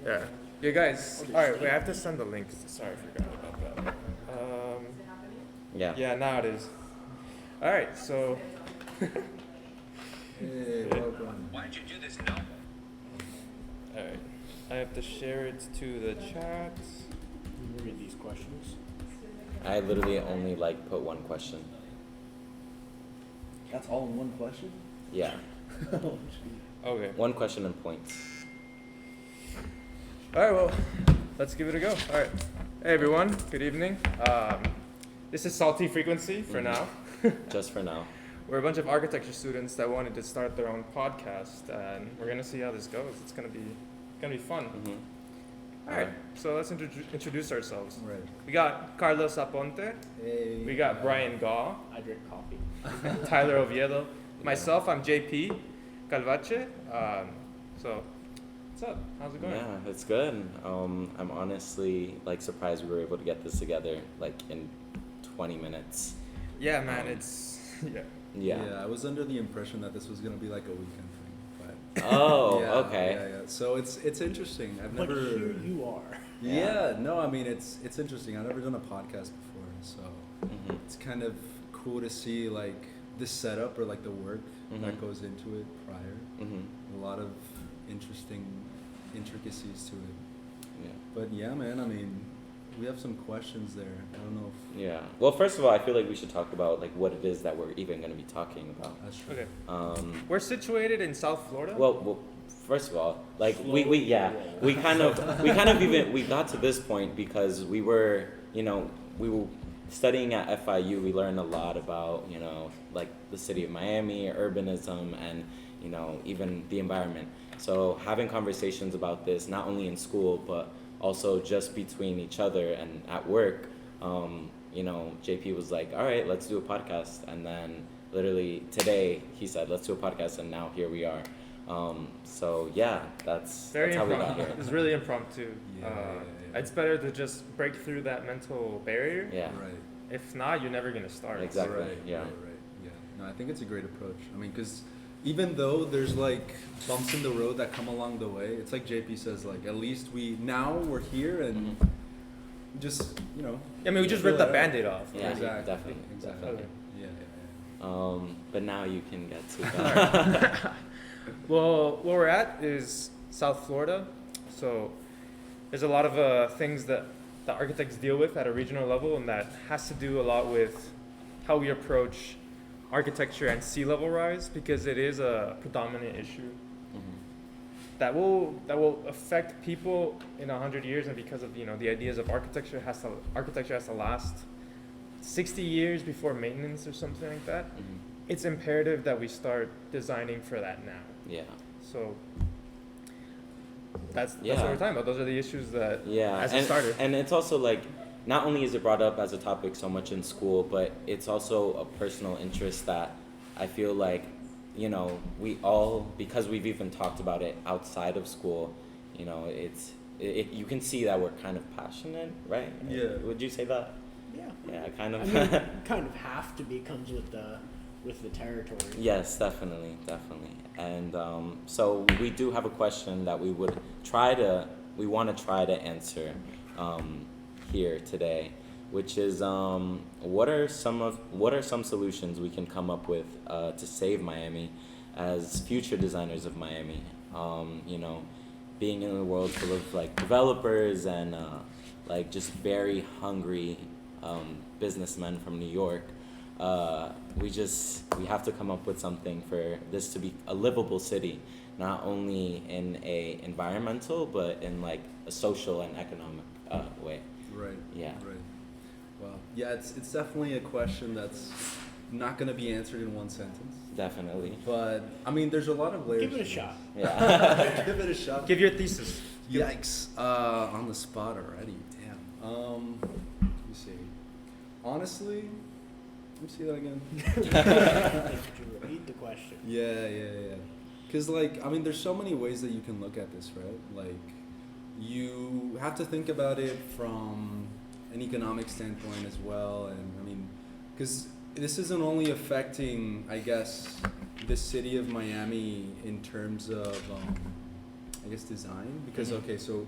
Yeah. You guys. All right. Wait. I have to send the link. Sorry, I forgot about that. Yeah. Yeah. Now it is. All right. So. Hey, welcome. Why did you do this? No. All right. I have to share it to the chat. Let me read these questions. I literally only put one question. That's all in one question? Yeah. Oh, gee. Okay. One question and points. All right. Well, let's give it a go. All right. Hey everyone. Good evening. This is Salty Frequency for now. Just for now. We're a bunch of architecture students that wanted to start their own podcast, and we're gonna see how this goes. It's gonna be fun. Mm-hmm. All right. So let's introduce ourselves. Right. We got Carlos Aponte. Hey. We got Brian Gaw. I drink coffee. Tyler Oviedo. Myself, I'm JP Calvache. So, what's up? How's it going? Yeah, it's good. I'm honestly surprised we were able to get this together in 20 minutes. Yeah, man. It's Yeah. I was under the impression that this was gonna be like a weekend thing, but Oh, yeah, okay. Yeah. So it's interesting. I've But never. here you are. Yeah. No, I mean it's interesting. I've never done a podcast before, so Mm-hmm. it's kind of cool to see the setup or the work that Mhm. goes into it prior. Mm-hmm. A lot of interesting intricacies to it. Yeah. But yeah, man. I mean, we have some questions there. I don't know if Yeah. Well, first of all, I feel like we should talk about what it is that we're even going to be talking about. that's true. okay. We're situated in South Florida. Well, first of all, we kind of even we got to this point because we were studying at FIU. We learned a lot about the city of Miami, urbanism, and even the environment. So having conversations about this not only in school but also just between each other and at work, JP was like, all right, let's do a podcast. And then literally today he said, let's do a podcast. And now here we are. So yeah, that's how we got here. It's really impromptu. Yeah. It's better to just break through that mental barrier. Yeah, Right. If not, you're never gonna start. Exactly. Right. Yeah. Right. Yeah. No, I think it's a great approach. I mean, because even though there's bumps in the road that come along the way, it's like JP says, at least we're here and Mhm. just I mean, we just ripped the Band-Aid off. Yeah, Exactly. definitely. Okay. Yeah. But now you can get to that. Well, where we're at is South Florida, so there's a lot of things that the architects deal with at a regional level, and that has to do a lot with how we approach architecture and sea level rise, because it is a predominant issue Mhm. that will affect people in 100 years, and because of the ideas of architecture has to last 60 years before maintenance or something like that. Mhm. It's imperative that we start designing for that now. Yeah. So that's what Yeah. we're talking about. Those are the issues that Yeah. as a starter. And it's also not only is it brought up as a topic so much in school, but it's also a personal interest that I feel we all, because we've even talked about it outside of school, you can see that we're kind of passionate, right? Yeah. Would you say that? Yeah. Yeah, kind I of. mean, kind of have to be comes with the territory. Yes, definitely. And so we do have a question that we want to try to answer here today, which is what are some solutions we can come up with to save Miami as future designers of Miami? Being in a world full of developers and just very hungry businessmen from New York. We have to come up with something for this to be a livable city, not only in a environmental but in a social and economic way. Right. Yeah. Right. Wow. Yeah, it's definitely a question that's not going to be answered in one sentence. Definitely. But I mean, there's a lot of layers. Give it a to shot. Yeah. Give it a shot. Give your thesis. Yikes! On the spot already. Damn. Let me see. Honestly, let me see that again. Repeat the question. Yeah. Because there's so many ways that you can look at this, right? You have to think about it from an economic standpoint as well, and because this isn't only affecting, I guess, the city of Miami in terms of I guess, design. Because, Mhm. okay, so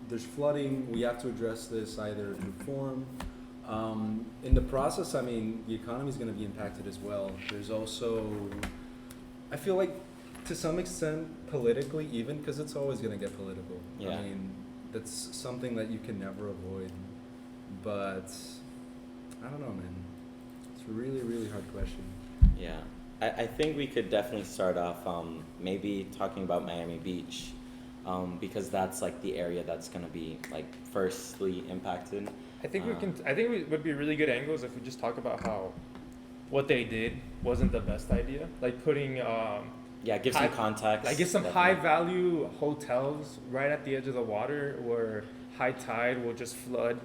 there's flooding. We have to address this either through form. In the process, I mean, the economy is going to be impacted as well. There's also, I feel like, to some extent, politically, even, because it's always going to get political. Yeah. I mean, that's something that you can never avoid. But I don't know, man. It's a really, really hard question. Yeah, I think we could definitely start off maybe talking about Miami Beach, because that's like the area that's gonna be like firstly impacted. I think we can. I think it would be really good angles if we just talk about how what they did wasn't the best idea. Like putting, Yeah, give some high- context. like, get some definitely. high value hotels right at the edge of the water, where high tide will just flood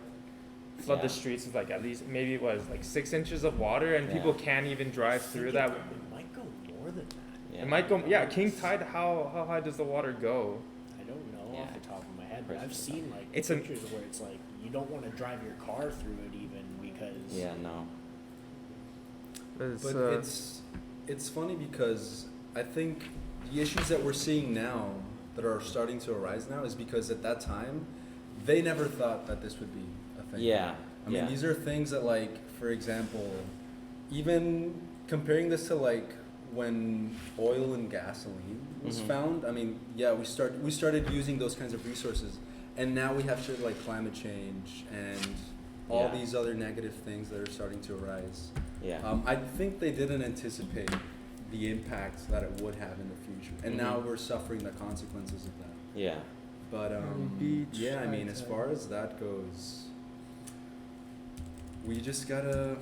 Yeah. the streets with like at least maybe it was like 6 inches of water, and people Yeah. can't even drive through that. It might go more than that. Yeah. It might go. Yeah, king tide. How high does the water go? I don't know off Yeah. the top of my head, but I've Personally, seen like It's an- pictures where it's like you don't want to drive your car through it even because Yeah, no. But it's funny because I think the issues that we're seeing now that are starting to arise now is because at that time they never thought that this would be a thing. Yeah. I mean, yeah. these are things that, like, for example, even comparing this to like when oil and gasoline was Mhm. found. I mean, yeah, we started using those kinds of resources, and now we have shit like climate change and all Yeah. these other negative things that are starting to arise. Yeah. I think they didn't anticipate the impact that it would have in the future, and now Mhm. we're suffering the consequences of that. Yeah. But Beach, yeah, I mean, as high far tide. as that goes, we just gotta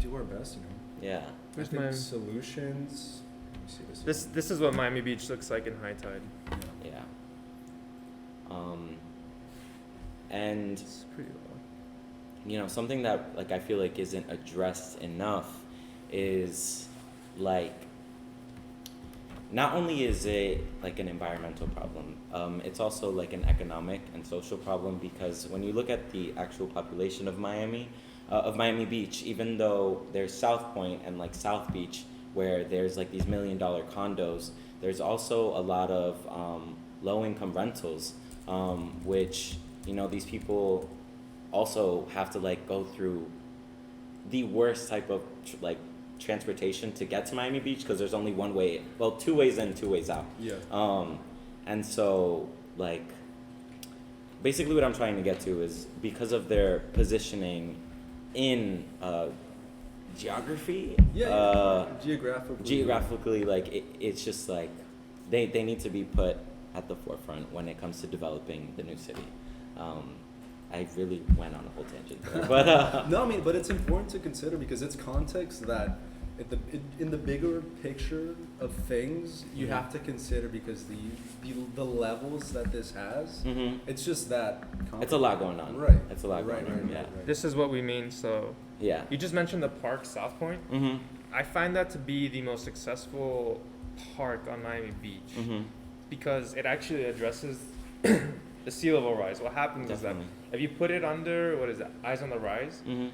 do our best, you know. Yeah. I Where's think my- solutions. Let me see this. This is what Miami Beach looks like in high tide. Yeah. Yeah. And It's pretty low. you know, something that like I feel like isn't addressed enough is like not only is it like an environmental problem, it's also like an economic and social problem, because when you look at the actual population of Miami Beach, even though there's South Point and like South Beach where there's like these $1 million condos, there's also a lot of low-income rentals, which, you know, these people also have to like go through the worst type of transportation to get to Miami Beach, because there's only one way, well, 2 ways in, 2 ways out. Yeah. And so like basically what I'm trying to get to is because of their positioning in geography, geographically, like it's just like they need to be put at the forefront when it comes to developing the new city. I really went on a whole tangent there, but No, I mean, but it's important to consider because it's context that in the bigger picture of things you Mhm. have to consider, because the levels that this has, Mhm. it's just that. It's a lot going on. Right. It's a lot going on. Yeah. This is what we mean. So Yeah. you just mentioned the park, South Point. Mhm. I find that to be the most successful park on Miami Beach Mhm. because it actually addresses the sea level rise. What happens Definitely. is that if you put it under, what is it, Eyes on the Rise, Mhm.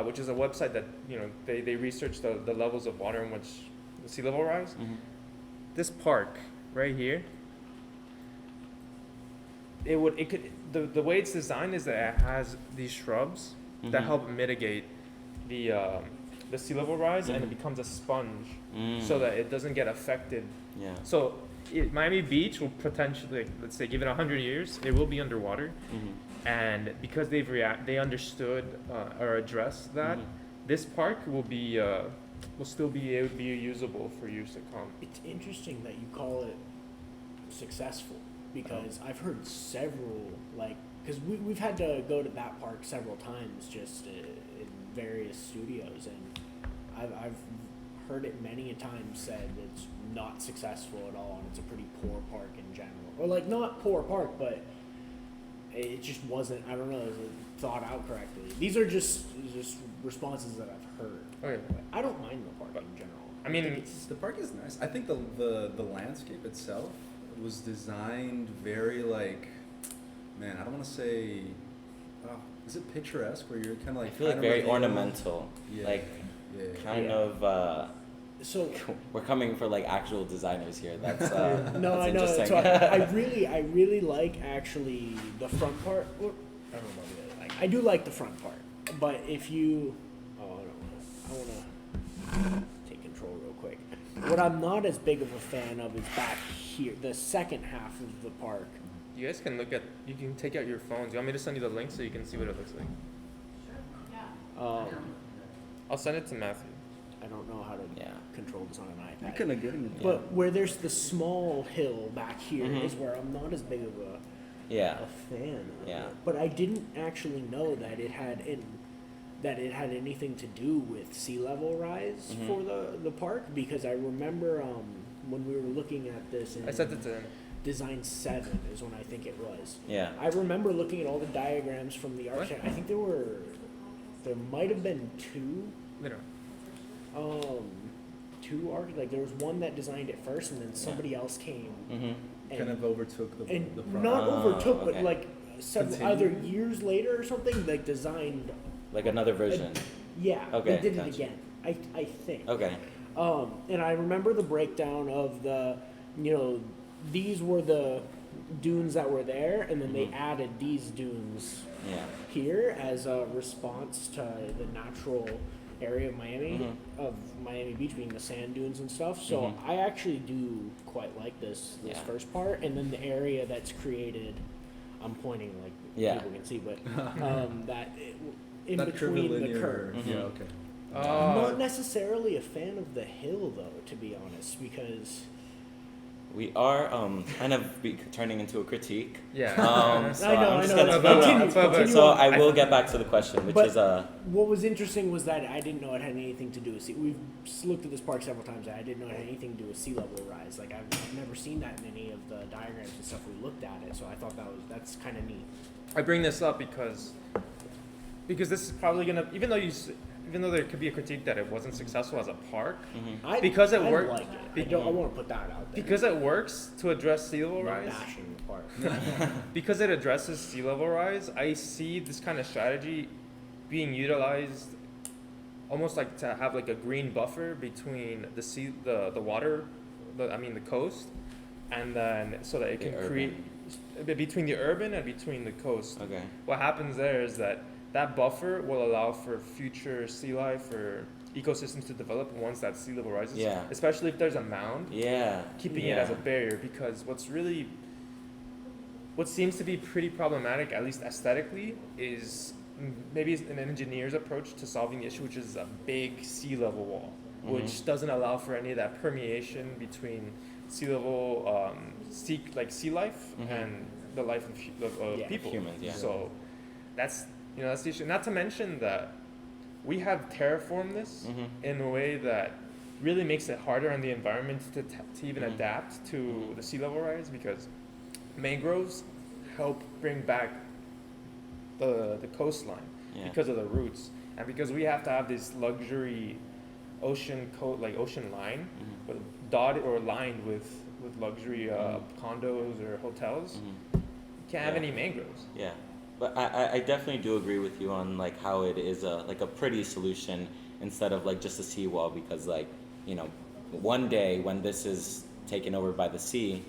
which is a website that, you know, they research the levels of water in which the sea level rise. Mhm. This park right here, the way it's designed is that it has these shrubs that Mhm. help mitigate the sea level rise, and it Mhm. becomes a sponge Mm. so that it doesn't get affected. Yeah. So Miami Beach will potentially, like, let's say, given 100 years, it will be underwater, Mhm. and because they understood or addressed that, Mhm. this park will still be able to be usable for years to come. it's interesting that you call it successful because I've heard several because we've had to go to that park several times just in various studios, and I've heard it many a time said it's not successful at all, and it's a pretty poor park in general, or like not poor park, but it just wasn't, I don't know, it wasn't thought out correctly. These are just responses that I've heard. Okay. I don't mind the park in general. I mean, think it's The park is nice. I think the landscape itself was designed very like, man, I don't want to say, is it picturesque where you're kind of like I feel like kind of very revealed? ornamental. Yeah. Like Yeah. kind Yeah. of So We're coming for like actual designers here. That's no, that's I know. interesting. So I really like actually the front part. Or, I don't know what I really like. I do like the front part, but if you, I want to take control real quick. What I'm not as big of a fan of is back here, the second half of the park. You guys can you can take out your phones. You want me to send you the link so you can see what it looks like? Um, I'll send it to Matthew. I don't know how to Yeah. control this on an You iPad. couldn't get him. But where there's the small hill back here is Mhm. where I'm not as big of Yeah. a fan of Yeah. it. But I didn't actually know that it had anything to do with sea level rise Mhm. for the park, because I remember when we were looking at this in I sent it to him. Design 7 is when I think it was. Yeah. I remember looking at all the diagrams from the architect. I think there might have been two Literally. two like there was one that designed it first, and then somebody else came Mhm. and, Kind of overtook the and front. not Oh, overtook, okay. but like several either years later or something, like designed. Like another version. Yeah, Okay, they did gotcha. it again. I think. Okay. And I remember the breakdown of these were the dunes that were there, and then they Mhm. added these dunes Yeah. here as a response to the natural area of Miami, Mhm. of Miami Beach being the sand dunes and stuff. So Mhm. I actually do quite like this Yeah. first part, and then the area that's created. I'm pointing like Yeah. people can see, but that in That between the curvilinear- curve. Mhm. Yeah, okay. I'm not necessarily a fan of the hill though, to be honest, because We are kind of turning into a critique. Yeah. So I know, I'm I just know. gonna Continue So on. I will get back to the question, which But- is what was interesting was that I didn't know it had anything to do with sea. We've looked at this park several times, and I didn't know it had anything to do with sea level rise. Like I've never seen that in any of the diagrams and stuff we looked at it. So I thought that's kind of neat. I bring this up because this is probably gonna, even though there could be a critique that it wasn't successful as a park, mhm. Because it I worked- like it. I want to put that out there. because it works to address sea level I'm not rise. bashing the park. Because it addresses sea level rise, I see this kind of strategy being utilized almost like to have like a green buffer between the water, the coast, and then so that it The can create between the urban and between the coast. Okay. What happens there is that buffer will allow for future sea life or ecosystems to develop once that sea level rises. Yeah. Especially if there's a mound, Yeah. keeping yeah. it as a barrier, because what seems to be pretty problematic, at least aesthetically, is maybe an engineer's approach to solving the issue, which is a big sea level wall, which Mhm. doesn't allow for any of that permeation between sea level, sea life Mhm. and the life of Yeah, people. humans, yeah. So that's the issue. Not to mention that we have terraformed this Mhm. in a way that really makes it harder on the environment to even Mhm. adapt to Mhm. the sea level rise, because mangroves help bring back the coastline Yeah. because of the roots, and because we have to have this luxury ocean line Mhm. with dotted or lined with luxury Mhm. condos or hotels. Mhm. You can't have Yeah. any mangroves. Yeah, but I definitely do agree with you on like how it is a pretty solution instead of like just a seawall, because like one day when this is taken over by the sea,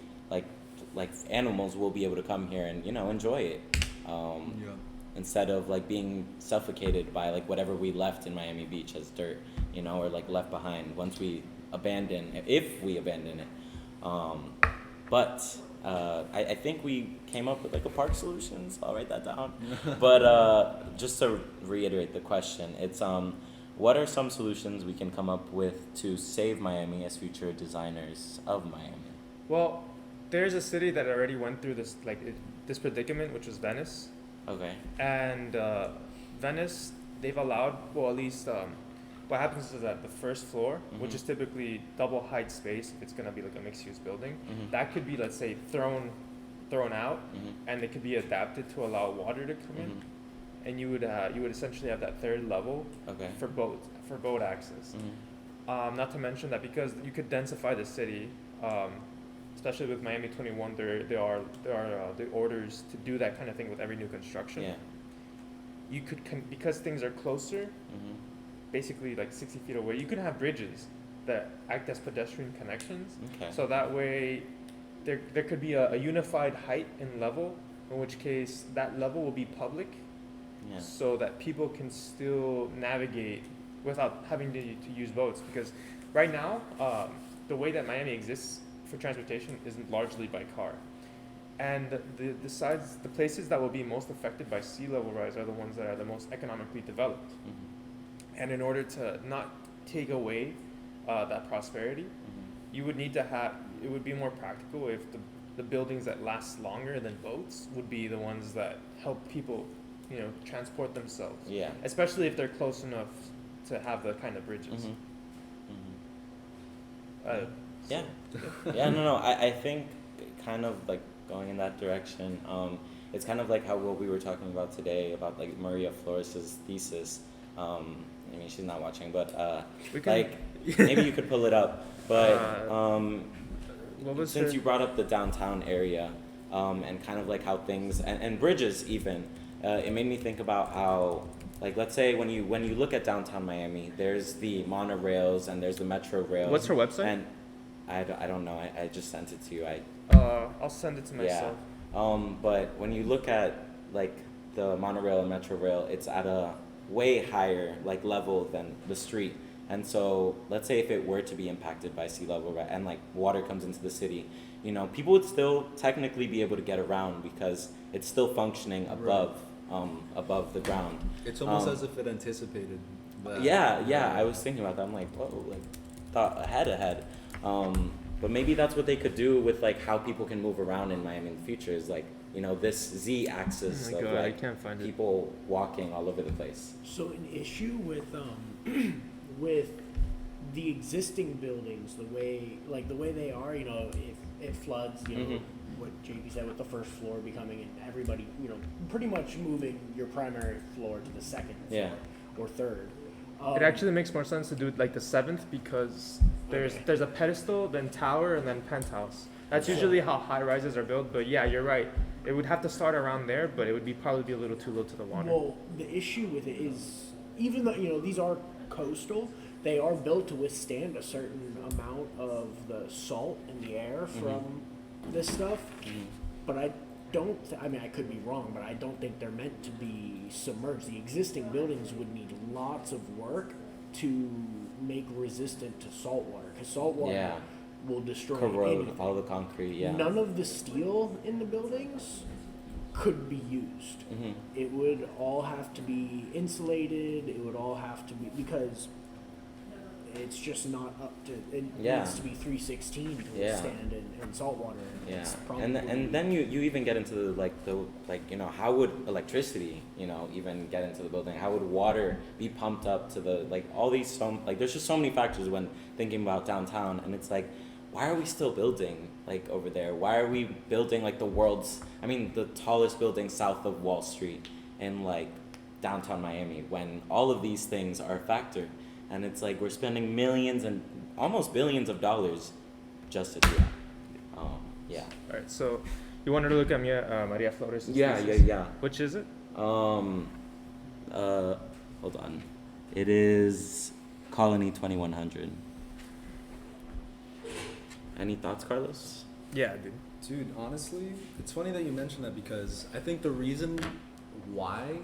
like animals will be able to come here and enjoy it, Yeah. instead of like being suffocated by like whatever we left in Miami Beach as dirt, or like left behind once we if we abandon it. But I think we came up with like a park solution, so I'll write that down. But just to reiterate the question, it's what are some solutions we can come up with to save Miami as future designers of Miami? Well, there's a city that already went through this predicament, which was Venice. Okay. And Venice, they've allowed, well, at least what happens is that the first floor, which Mhm. is typically double height space, if it's going to be like a mixed use building, Mhm. that could be, let's say, thrown out, Mhm. and it could be adapted to allow water to come in, Mhm. and you would essentially have that third level Okay. for boat access. Mhm. Not to mention that because you could densify the city, especially with Miami 21, there are the orders to do that kind of thing with every new construction. Yeah. You could because things are closer, Mhm. basically like 60 feet away. You could have bridges that act as pedestrian connections. Okay. So that way, there could be a unified height and level, in which case that level will be public, Yeah. so that people can still navigate without having to use boats. Because right now, the way that Miami exists for transportation is largely by car. And the places that will be most affected by sea level rise are the ones that are the most economically developed. Mhm. And in order to not take away that prosperity, Mhm. you would need to have, it would be more practical if the buildings that last longer than boats would be the ones that help people, transport themselves. Yeah. Especially if they're close enough to have the kind of bridges. Mhm. Mhm. Uh, Yeah. so- Yeah, no, I think kind of like going in that direction. It's kind of like how what we were talking about today about like Maria Flores's thesis. I mean, she's not watching, but We can- like maybe you could pull it up. But What was since her- you brought up the downtown area and kind of like how things and bridges even, it made me think about how like let's say when you look at downtown Miami, there's the monorails and there's the metro rails. What's her website? And I don't know. I just sent it to you. I'll send it to Yeah. myself. But when you look at like the monorail and metro rail, it's at a way higher like level than the street. And so let's say if it were to be impacted by sea level and like water comes into the city, people would still technically be able to get around because it's still functioning above the ground. It's almost as if it anticipated that. Yeah, I was thinking about that. I'm like, whoa, like thought ahead. But maybe that's what they could do with like how people can move around in Miami in the future is like, this Z axis Oh my of God, I like can't find it. people walking all over the place. So an issue with with the existing buildings, the way they are, if it floods, Mhm. what JP said with the first floor becoming and everybody, pretty much moving your primary floor to the second Yeah. floor or third. It actually makes more sense to do it like the 7th because there's a pedestal, then tower, and then penthouse. That's Yeah. usually how high rises are built. But yeah, you're right. It would have to start around there, but it would probably be a little too low to the water. Well, the issue with it is, even though these are coastal, they are built to withstand a certain amount of the salt in the air from this stuff. But I mean, I could be wrong, but I don't think they're meant to be submerged. The existing buildings would need lots of work to make resistant to salt water, because salt water Yeah. will destroy Corrode anything. all the concrete. Yeah. None of the steel in the buildings could be used. Mhm. It would all have to be insulated. It would all have to be, because it's just not up to. It Yeah. needs to be 316 to Yeah. withstand in salt water. Yeah, It's probably and then you even get into the how would electricity even get into the building? How would water be pumped up to the all these there's just so many factors when thinking about downtown, and it's like, why are we still building over there? Why are we building the tallest building south of Wall Street in downtown Miami when all of these things are a factor? And it's like we're spending millions and almost billions of dollars just to do that. Yeah. All right, so you wanted to look at Maria Flores' Yeah. thesis? Which is it? Hold on. It is Colony 2100. Any thoughts, Carlos? Yeah, dude. Dude, honestly, it's funny that you mentioned that because I think the reason why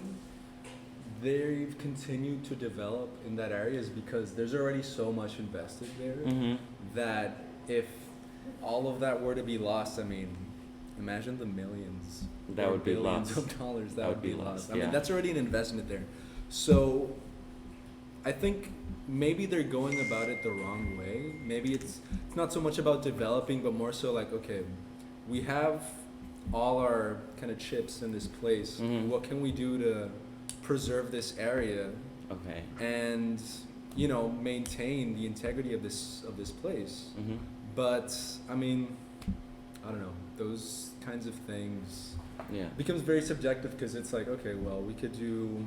they've continued to develop in that area is because there's already so much invested there Mm-hmm. that if all of that were to be lost, I mean, imagine the millions That or would be billions lost. of dollars that would be lost. I yeah. mean, that's already an investment there. So I think maybe they're going about it the wrong way. Maybe it's not so much about developing, but more so like, okay, we have all our kind of chips in this place. Mhm. What can we do to preserve this area Okay. and maintain the integrity of this place? Mm-hmm. But I mean, I don't know, those kinds of things Yeah. becomes very subjective because it's like, okay, well, we could do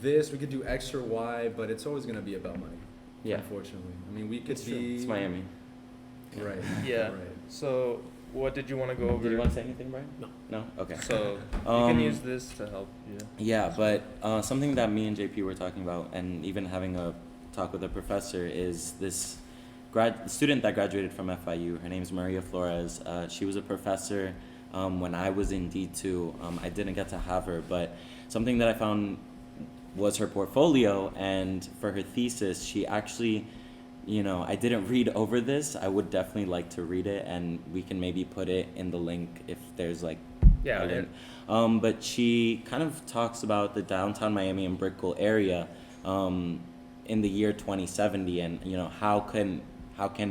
this, we could do X or Y, but it's always going to be about money. Yeah. Unfortunately, I mean, we could It's true. be It's Miami. right. Yeah. Right. So what did you want to go over? Did you want to say anything, Brian? No. No? Okay. So you Um, can use this to help you. Yeah, but something that me and JP were talking about, and even having a talk with a professor, is this student that graduated from FIU. Her name's Maria Flores. She was a professor when I was in D2. I didn't get to have her, but something that I found was her portfolio, and for her thesis, she actually, I didn't read over this. I would definitely like to read it, and we can maybe put it in the link if there's like Yeah, a link. But she kind of talks about the downtown Miami and Brickell area in the year 2070, and how can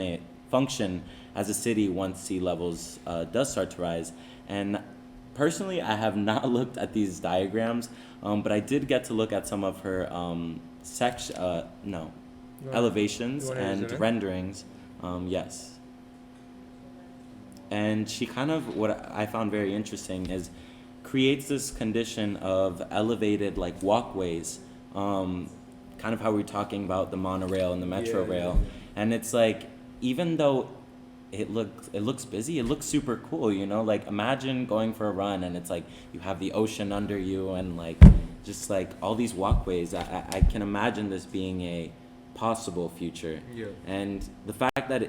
it function as a city once sea levels does start to rise. And personally, I have not looked at these diagrams, but I did get to look at some of her elevations you wanna and zoom in? renderings. Yes. And she kind of, what I found very interesting is creates this condition of elevated like walkways, kind of how we're talking about the monorail and the metro rail. And it's like, even though it looks busy, it looks super cool, like imagine going for a run and it's like you have the ocean under you and like just like all these walkways. I can imagine this being a possible future. Yeah. And the fact that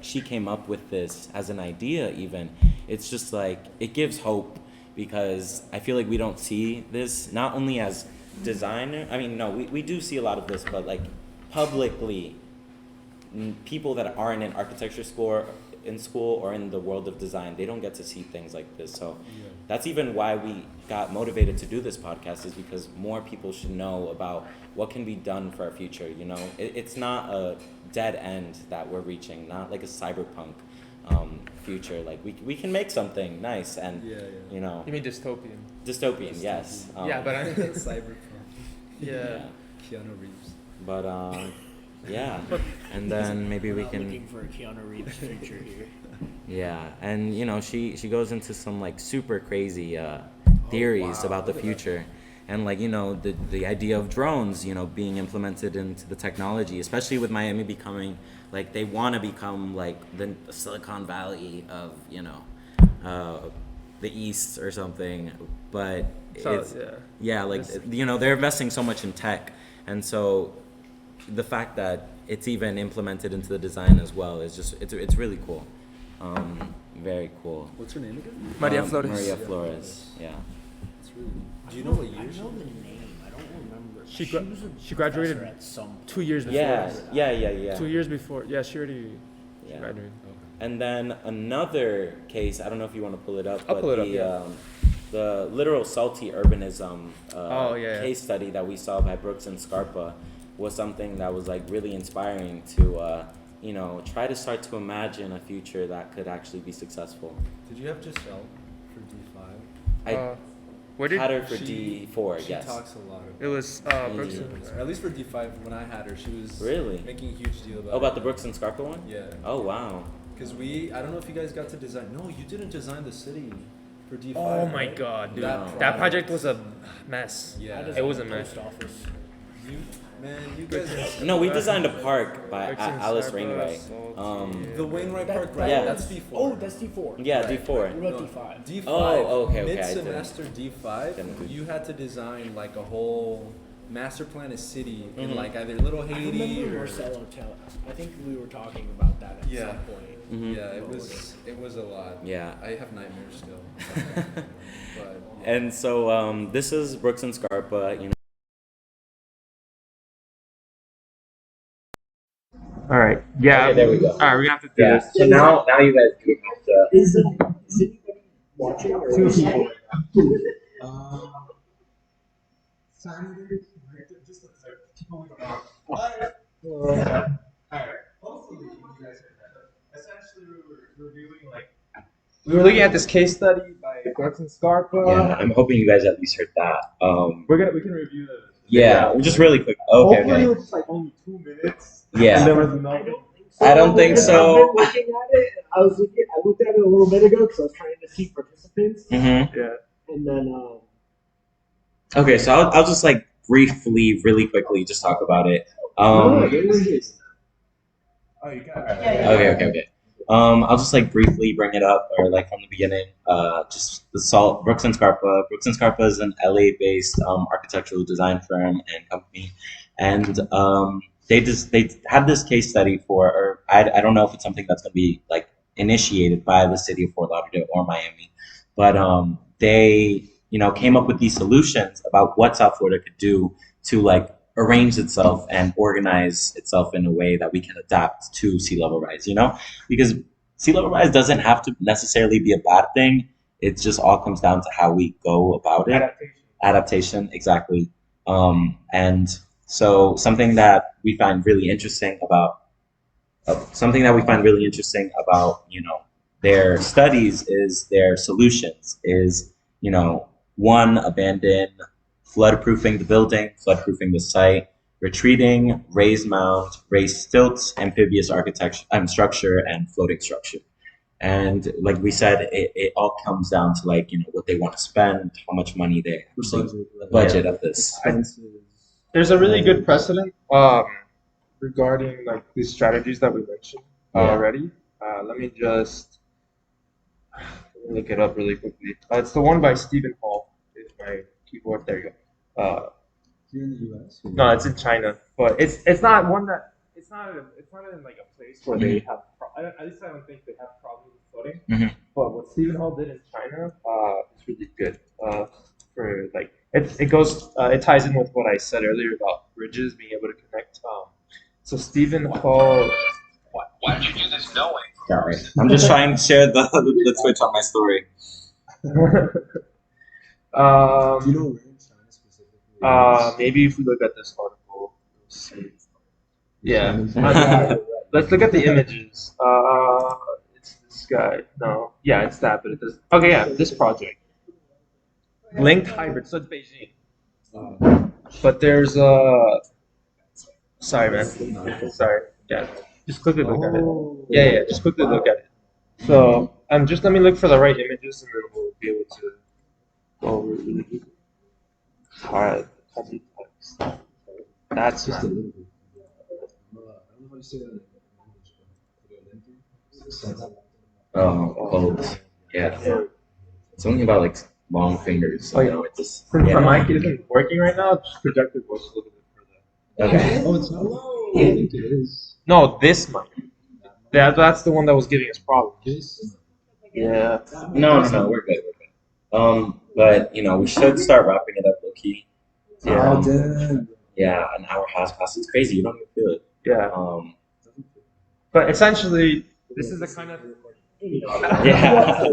she came up with this as an idea, even, it's just like it gives hope, because I feel like we don't see this not only as designer. I mean, no, we do see a lot of this, but like publicly, people that aren't in architecture school or in the world of design, they don't get to see things like this. So that's even why we got motivated to do this podcast, is because more people should know about what can be done for our future. It's not a dead end that we're reaching, not like a cyberpunk future. Like we can make something nice and You mean dystopian? dystopian, yes. Yeah, but I Cyberpunk. yeah. Keanu Reeves. But yeah, and then maybe We're we not can. looking for a Keanu Reeves future here. Yeah, and she goes into some like super crazy theories wow, about the look at future, and like the idea of drones being implemented into the technology, especially with Miami becoming like, they want to become like the Silicon Valley of the East or something, but So, it's yeah. like they're investing so much in tech, and so the fact that it's even implemented into the design as well is just it's really cool. Very cool. What's her name again? Maria Flores. Maria Flores. Yeah. It's really. Do you know what I year? know the name. I don't remember. She was a she graduated professor at some 2 years before. Yeah. 2 years before. Yeah, she already Yeah. graduated. And then another case, I don't know if you want to pull it up, I'll but pull it up, the yeah. the literal salty urbanism Yeah. case study that we saw by Brooks and Scarpa was something that was like really inspiring to try to start to imagine a future that could actually be successful. Did you have Giselle for D5? I Where did had her for She- D4, She yes. talks a lot about it was Brooks Mm. and- At least for D5, when I had her, she was Really? making a huge deal about Oh, about it. the Brooks and Scarpa one? Yeah. Oh, wow. Because I don't know if you guys got to design. No, you didn't design the city for D5. Oh my right? god, dude. That That project was a mess. Yeah. I It was a designed mess. post office. You guys. No, we designed a park by Brooks and Alice Scarpa, Rainwright. Salty. The Wainwright That- Park, right? yeah. That's D4. Oh, that's D4. Yeah, Right, D4. What about D5? D5. Oh, okay, I didn't- Mid-semester D5, didn't do- you had to design like a whole master plan a city in Mhm. like either Little I Haiti remember or. Marcelo tell. I think we were talking about that at Yeah. some point. Mhm. Yeah, it was a lot. Yeah. I have nightmares still. but yeah. And so this is Brooks and Scarpa, All right. Yeah. Okay, there we go. All right, we're gonna have to do this. So now you guys do have to. Is anybody watching or Two people. Just alright. Hopefully you guys heard that. Essentially we were reviewing We were looking at this case study by Brooks and Scarpa. Yeah, I'm hoping you guys at least heard that. We can review the. Yeah, just really quick. Okay, Hopefully it okay. was just like only 2 minutes. Yeah. And there was no. I don't think so. I've been looking at it. I looked at it a little bit ago because I was trying to see participants, Mm-hmm. Yeah. and then Okay, so I'll just like briefly, really quickly, just talk about it. no, there it is. Oh, you got it. Okay. I'll just like briefly bring it up, or like from the beginning. Just the Salt Brooks and Scarpa. Brooks and Scarpa is an LA-based architectural design firm and company, and they have this case study for, or I don't know if it's something that's going to be like initiated by the city of Fort Lauderdale or Miami, but they came up with these solutions about what South Florida could do to like arrange itself and organize itself in a way that we can adapt to sea level rise. Because sea level rise doesn't have to necessarily be a bad thing. It just all comes down to how we go about it. Adaptation, exactly. And so something that we find really interesting about their studies is their solutions is one, abandon, floodproofing the building, floodproofing the site, retreating, raised mound, raised stilts, amphibious architecture, structure, and floating structure. And like we said, it all comes down to like what they want to spend, how much money they actually, the budget of this. There's a really good precedent regarding like these strategies that we mentioned already. Let me just look it up really quickly. It's the one by Stephen Hall. Is my keyboard. There you go. Here in the U.S. No, it's in China, but it's not one that it's not in like a place where they have. At least I don't think they have problems with flooding. But what Stephen Hall did in China, is really good. For like it ties in with what I said earlier about bridges being able to connect. So Stephen Hall. Why did you do this knowing? Sorry, I'm just trying to share the Twitch on my story. Do you know where in China specifically? Maybe if we look at this article, we'll see. Yeah. Let's look at the images. It's this guy. No. Yeah, it's that, but it doesn't. Okay, yeah, this project. Linked hybrid, so it's Beijing. But there's sorry, man. Sorry. Yeah. Just quickly look at it. Yeah, just quickly look at it. So just let me look for the right images and then we'll be able to go over it really quickly. Alright, that's Just a not. little bit. I don't know how you say that in English, but Cold. Yeah. It's only about like long fingers. It just. Since my mic isn't working right now, just project your voice a little bit further. Okay. Oh, it's not. I think it is. No, this mic. That's the one that was giving us problems. This. Yeah. No, we're good. But we should start wrapping it up, low-key. Yeah. Oh, damn. Yeah, an hour has passed. It's crazy. You don't even feel it. Yeah. But essentially, this is the kind of. Yeah.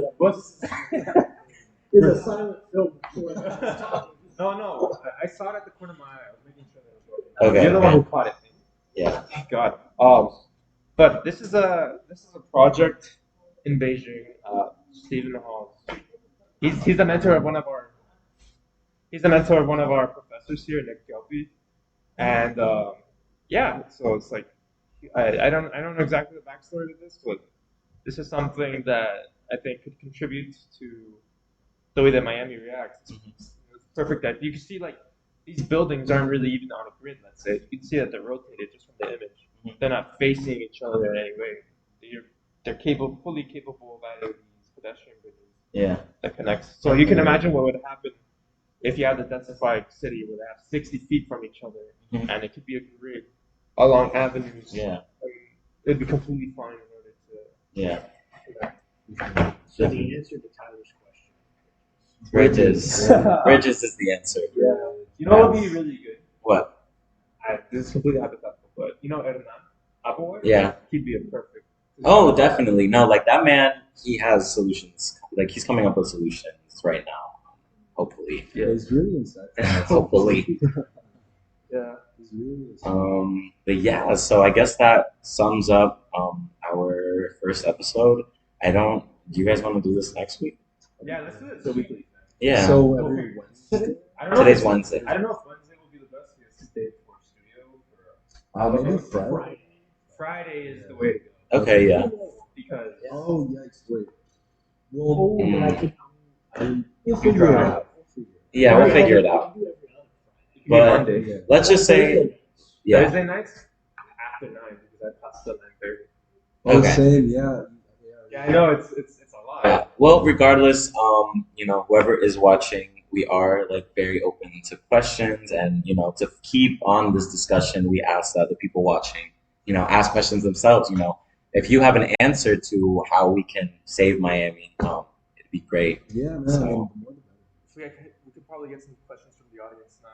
It's a silent film. No. I saw it at the corner of my eye. I was making sure that it was working. Okay. You're the one who caught it. Yeah. Thank God. But this is a project in Beijing. Stephen Hall. He's the mentor of one of our. He's the mentor of one of our professors here, Nick Gelby, and so it's like I don't know exactly the backstory of this, but this is something that I think could contribute to the way that Miami reacts. It's perfect that you can see like these buildings aren't really even on a grid. Let's say you can see that they're rotated just from the image. They're not facing each other in any way. They're fully capable of adding these pedestrian bridges that connects. So you can imagine what would happen if you had a densified city where they have 60 feet from each other, and it could be a grid along avenues. Yeah. It'd be completely fine in order to. Yeah. So the answer to Tyler's question. Bridges is the answer. Yeah. You know what would be really good? What? This is completely hypothetical, but Hernan Applewhite? Yeah. He'd be a perfect. Oh, definitely. No, like that man, he has solutions. Like he's coming up with solutions right now. Hopefully. Yeah, it's really insightful. Hopefully. Yeah. It's really insightful. But yeah, so I guess that sums up our first episode. Do you guys want to do this next week? Yeah, let's do it. So weekly. Yeah. So every Wednesday. I don't know. Today's Wednesday. I don't know if Wednesday will be the best because it's the day before studio. Maybe Friday. Friday is the way to go. Okay, yeah. Because Oh, yikes! Wait. Well, You'll figure it out. Yeah, we'll figure it out. it could be But- Monday. Yeah. Let's just say, yeah. Thursday nights after 9 because I passed at 9:30. Oh, Okay. same. Yeah. Yeah, I know it's a lot. Well, regardless, whoever is watching we are like very open to questions, and to keep on this discussion, we ask that the people watching, ask questions themselves. If you have an answer to how we can save Miami, it'd be great. Yeah, man. So. I mean, the more the better. So yeah, we could probably get some questions from the audience now.